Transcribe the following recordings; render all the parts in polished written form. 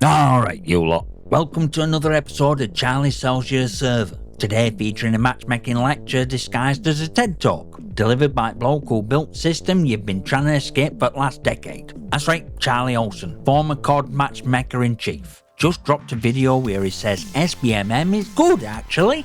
Alright, you lot. Welcome to another episode of Charlie Sells Your Server. Today featuring a matchmaking lecture disguised as a TED Talk, delivered by a bloke who built the system you've been trying to escape for the last decade. That's right, Charlie Olson, former COD Matchmaker-in-Chief, just dropped a video where he says SBMM is good actually,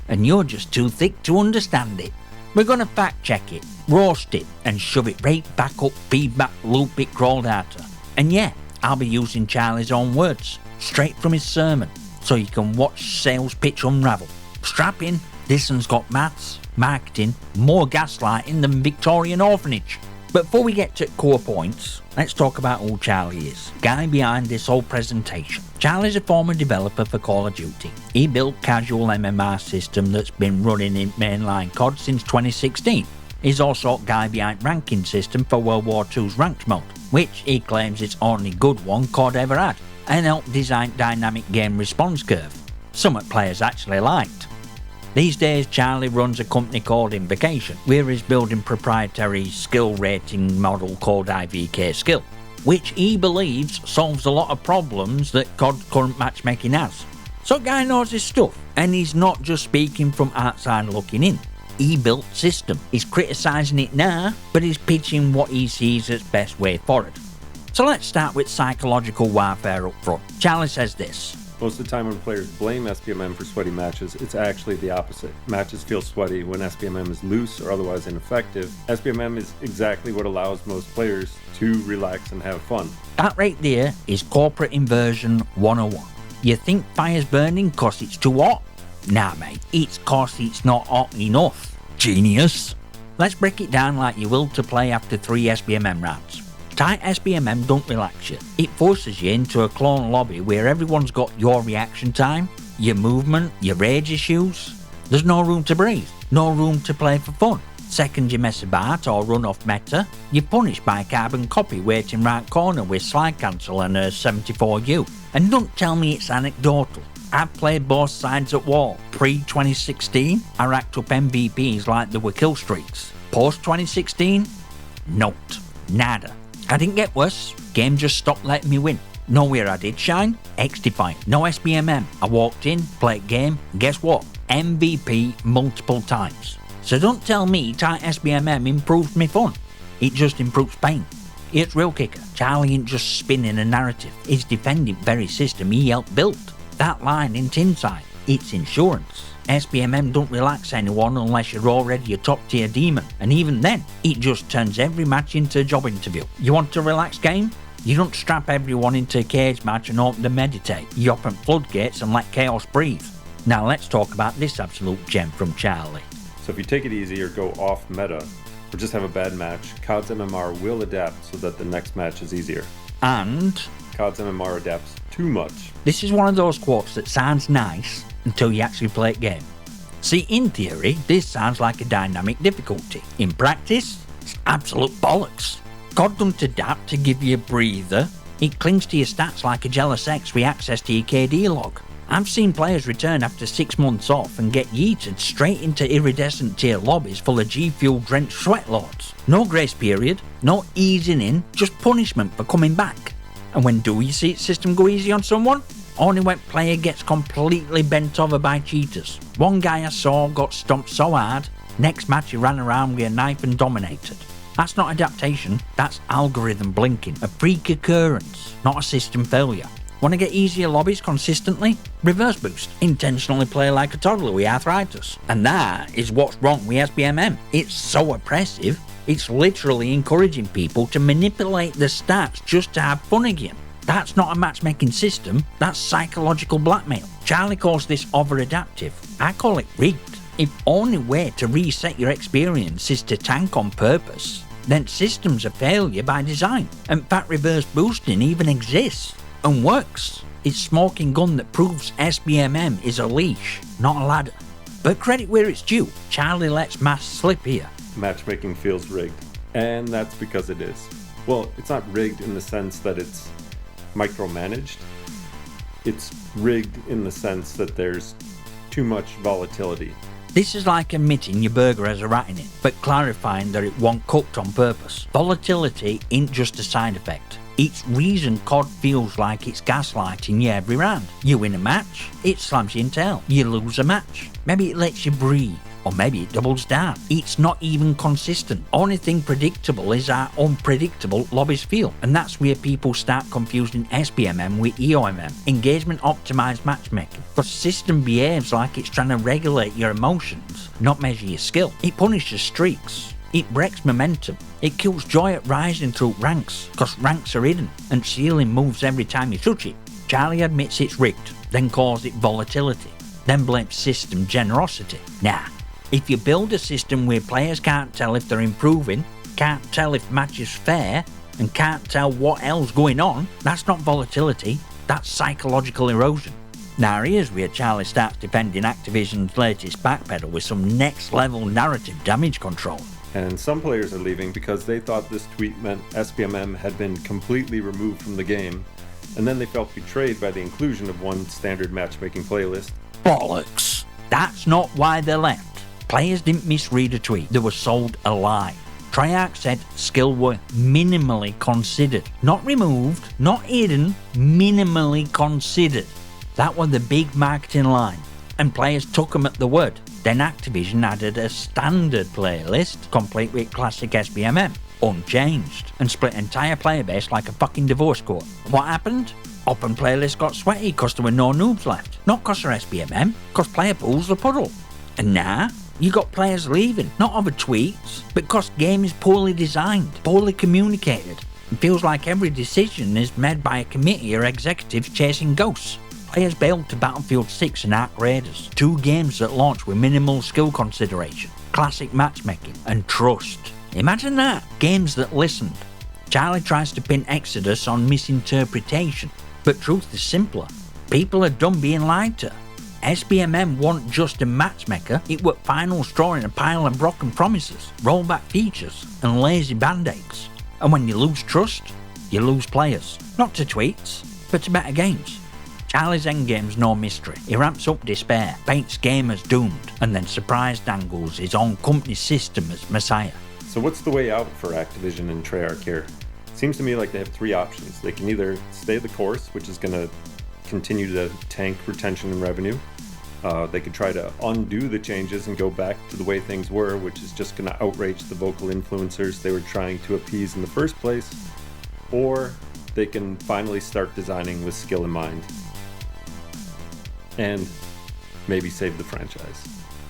and you're just too thick to understand it. We're gonna fact check it, roast it, and shove it right back up feedback loop it crawled out of. And yeah, I'll be using Charlie's own words, straight from his sermon, so you can watch sales pitch unravel. Strap in, this one's got maths, marketing, more gaslighting than Victorian orphanage. But before we get to core points, let's talk about who Charlie is, guy behind this whole presentation. Charlie's a former developer for Call of Duty. He built casual MMR system that's been running in mainline COD since 2016. He's also guy behind ranking system for World War II's ranked mode, which he claims is only good one COD ever had, and helped design dynamic game response curve, something players actually liked. These days Charlie runs a company called IVK, where he's building proprietary skill rating model called IVK Skill, which he believes solves a lot of problems that COD's current matchmaking has. So guy knows his stuff, and he's not just speaking from outside looking in. He built system. He's criticising it now, but he's pitching what he sees as best way forward. So let's start with psychological warfare up front. Charlie says this. Most of the time when players blame SBMM for sweaty matches, it's actually the opposite. Matches feel sweaty when SBMM is loose or otherwise ineffective. SBMM is exactly what allows most players to relax and have fun. That right there is corporate inversion 101. You think fire's burning cause it's too hot? Nah mate, it's cause it's not hot enough. Genius. Let's break it down like you will to play after 3 SBMM rounds. Tight SBMM don't relax you. It forces you into a clone lobby where everyone's got your reaction time, your movement, your rage issues. There's no room to breathe, no room to play for fun. Second you mess about or run off meta, you're punished by a carbon copy waiting right corner with slide cancel and a 74U. And don't tell me it's anecdotal. I've played both sides at war. Pre-2016, I racked up MVPs like there were kill streaks. Post-2016, note, nada. I didn't get worse, game just stopped letting me win. Know where I did shine? XDefiant, no SBMM. I walked in, played game, and guess what? MVP multiple times. So don't tell me tight SBMM improves me fun. It just improves pain. Here's real kicker, Charlie ain't just spinning a narrative. He's defending very system he helped build. That line ain't inside, it's insurance. SBMM don't relax anyone unless you're already a top tier demon, and even then, it just turns every match into a job interview. You want a relaxed game? You don't strap everyone into a cage match and hope to meditate. You open floodgates and let chaos breathe. Now let's talk about this absolute gem from Charlie. So if you take it easy or go off meta, or just have a bad match, COD's MMR will adapt so that the next match is easier. And COD's MMR adapts too much. This is one of those quotes that sounds nice until you actually play a game. See, in theory, this sounds like a dynamic difficulty. In practice, it's absolute bollocks. COD don't adapt to give you a breather. It clings to your stats like a jealous ex with access to your KD log. I've seen players return after 6 months off and get yeeted straight into iridescent tier lobbies full of G-Fuel drenched sweatlords. No grace period, no easing in, just punishment for coming back. And when do you see its system go easy on someone? Only when player gets completely bent over by cheaters. One guy I saw got stomped so hard, next match he ran around with a knife and dominated. That's not adaptation, that's algorithm blinking, a freak occurrence, not a system failure. Want to get easier lobbies consistently? Reverse boost. Intentionally play like a toddler with arthritis. And that is what's wrong with SBMM. It's so oppressive, it's literally encouraging people to manipulate the stats just to have fun again. That's not a matchmaking system, that's psychological blackmail. Charlie calls this over-adaptive. I call it rigged. If only way to reset your experience is to tank on purpose, then system's a failure by design. In fact, reverse boosting even exists and works. It's smoking gun that proves SBMM is a leash, not a ladder. But credit where it's due, Charlie lets maths slip here. Matchmaking feels rigged, and that's because it is. Well, it's not rigged in the sense that it's micromanaged. It's rigged in the sense that there's too much volatility. This is like admitting your burger has a rat in it, but clarifying that it wasn't cooked on purpose. Volatility ain't just a side effect. It's reason COD feels like it's gaslighting you every round. You win a match, it slams you in tail. You lose a match, maybe it lets you breathe. Or maybe it doubles down. It's not even consistent. Only thing predictable is how unpredictable lobbies feel. And that's where people start confusing SBMM with EOMM, engagement optimized matchmaking. Because the system behaves like it's trying to regulate your emotions, not measure your skill. It punishes streaks. It breaks momentum. It kills joy at rising through ranks, because ranks are hidden, and ceiling moves every time you touch it. Charlie admits it's rigged, then calls it volatility, then blames system generosity. Nah. If you build a system where players can't tell if they're improving, can't tell if match is fair, and can't tell what else going on, that's not volatility, that's psychological erosion. Now here's where Charlie starts defending Activision's latest backpedal with some next level narrative damage control. And some players are leaving because they thought this tweet meant SBMM had been completely removed from the game, and then they felt betrayed by the inclusion of one standard matchmaking playlist. Bollocks! That's not why they left. Players didn't misread a tweet, they were sold a lie. Treyarch said skill were minimally considered. Not removed, not hidden, minimally considered. That was the big marketing line, and players took them at the word. Then Activision added a standard playlist, complete with classic SBMM, unchanged, and split entire player base like a fucking divorce court. What happened? Open playlist got sweaty because there were no noobs left. Not because they're SBMM, because player pools were puddle. And now, you got players leaving, not over tweets, but because game is poorly designed, poorly communicated. It feels like every decision is made by a committee or executives chasing ghosts. Players bailed to Battlefield 6 and Ark Raiders, two games that launched with minimal skill consideration, classic matchmaking, and trust. Imagine that, games that listened. Charlie tries to pin Exodus on misinterpretation, but truth is simpler. People are done being lied to. SBMM wasn't just a matchmaker, it was final straw in a pile of broken promises, rollback features, and lazy band-aids. And when you lose trust, you lose players. Not to tweets, but to better games. Charlie's endgame's no mystery. He ramps up despair, paints gamers doomed, and then surprise dangles his own company system as messiah. So what's the way out for Activision and Treyarch here? Seems to me like they have three options. They can either stay the course, which is going to continue to tank retention and revenue. They could try to undo the changes and go back to the way things were, which is just going to outrage the vocal influencers they were trying to appease in the first place. Or they can finally start designing with skill in mind and maybe save the franchise.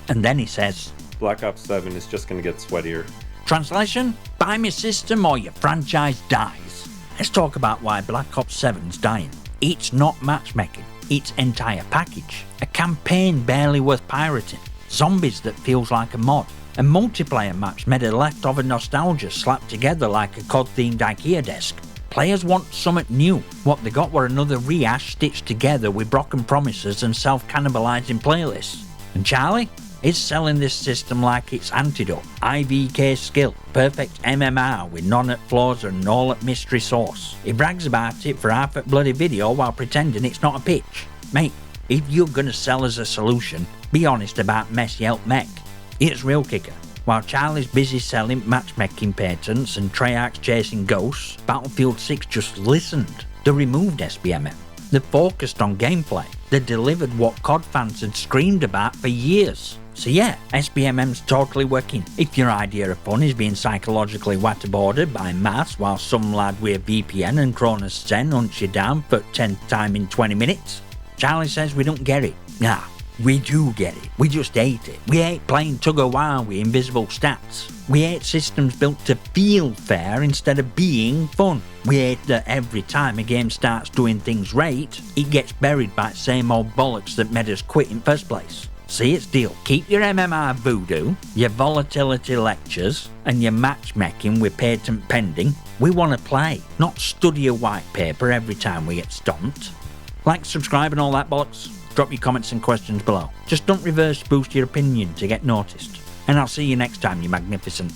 And then he says, Black Ops 7 is just going to get sweatier. Translation? Buy me system or your franchise dies. Let's talk about why Black Ops 7's dying. It's not matchmaking. Its entire package, a campaign barely worth pirating, zombies that feels like a mod, a multiplayer maps made of leftover nostalgia slapped together like a COD-themed IKEA desk. Players want something new. What they got were another rehash stitched together with broken promises and self-cannibalizing playlists. And Charlie is selling this system like it's antidote, IVK Skill, perfect MMR with none at flaws and all at mystery sauce. He brags about it for half a bloody video while pretending it's not a pitch. Mate, if you're gonna sell as a solution, be honest about mess yelp mech. It's real kicker. While Charlie's busy selling matchmaking patents and Treyarch's chasing ghosts, Battlefield 6 just listened. They removed SBMM. They focused on gameplay. They delivered what COD fans had screamed about for years. So yeah, SBMM's totally working. If your idea of fun is being psychologically waterboarded by maths while some lad with a VPN and Cronus Zen hunts you down for 10th time in 20 minutes, Charlie says we don't get it. Nah, we do get it. We just hate it. We hate playing tug-of-war with invisible stats. We hate systems built to feel fair instead of being fun. We hate that every time a game starts doing things right, it gets buried by the same old bollocks that made us quit in first place. See, it's deal. Keep your MMR voodoo, your volatility lectures, and your matchmaking with patent pending. We want to play, not study a white paper every time we get stomped. Like, subscribe and all that bollocks. Drop your comments and questions below. Just don't reverse boost your opinion to get noticed. And I'll see you next time, you magnificent.